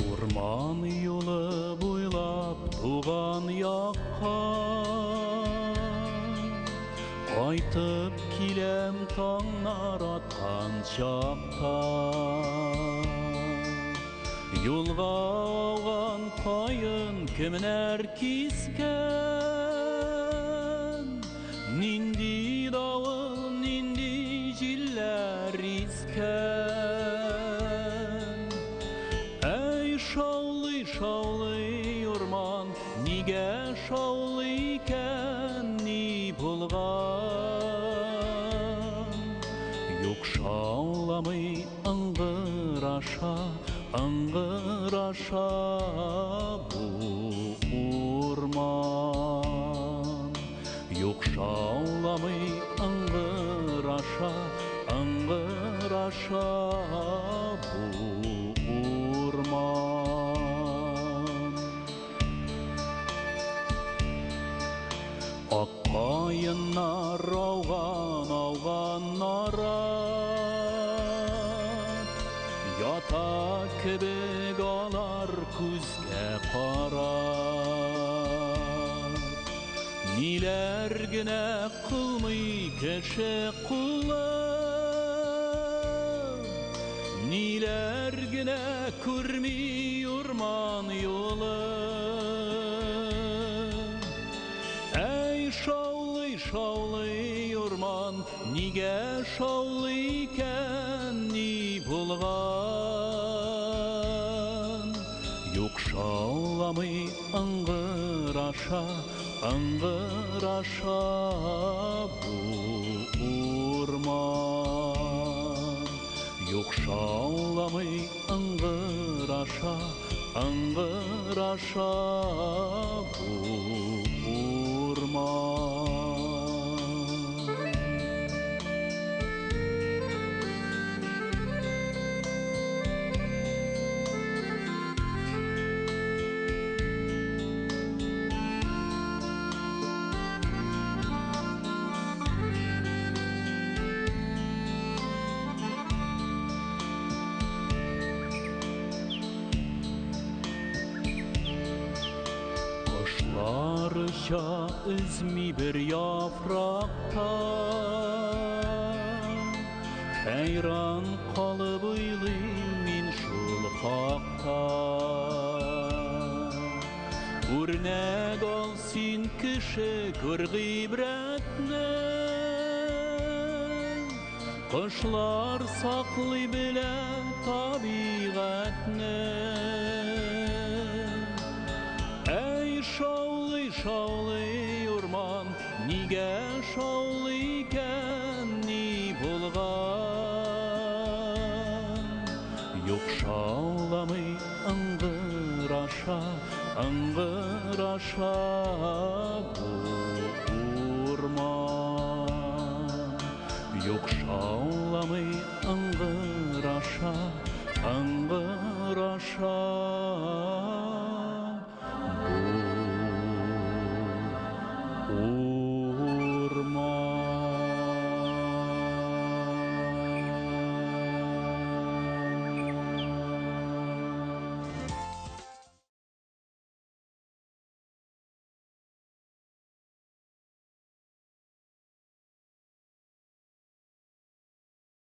Урман юлы буйлап туган якка кайтып киләм таңнар аткан чакта. Юлга ауган кайын кемнәр кискән, нинди давыл, нинди җилләр искән. Әй шаулый, шаулый урман, нигә шаулый икән, ни булган? Юк шауламый ыңгыраша, ыңгыраша бу урман. Юк шауламый ыңгыраша, ыңгыраша бу урман. Ак кайыннар ауган, ауган нарат, ята кебек алар күзгә карап. Ниләр генә кылмый кеше кулы, ниләр генә күрми урман юлы. Әй шаулый, шаулый урман, нигә шаулый икән, ни булган? Юк шауламый ыңгыраша, ыңгыраша бу урман. Юк шауламый ыңгыраша, ыңгыраша бу урман. Barışa üzmi bir yaprakta, heyran kalıp uylayım min şul hakta. Örnek alsın kişi gör gibretne, kışlar saklı bile tabiatne. Ey şaulый, şaulый урман, нигә шаулый икән, ни булган? Юк шауламый ыңгыраша, ыңгыраша бу урман. Юк шауламый ыңгыраша, ыңгыраша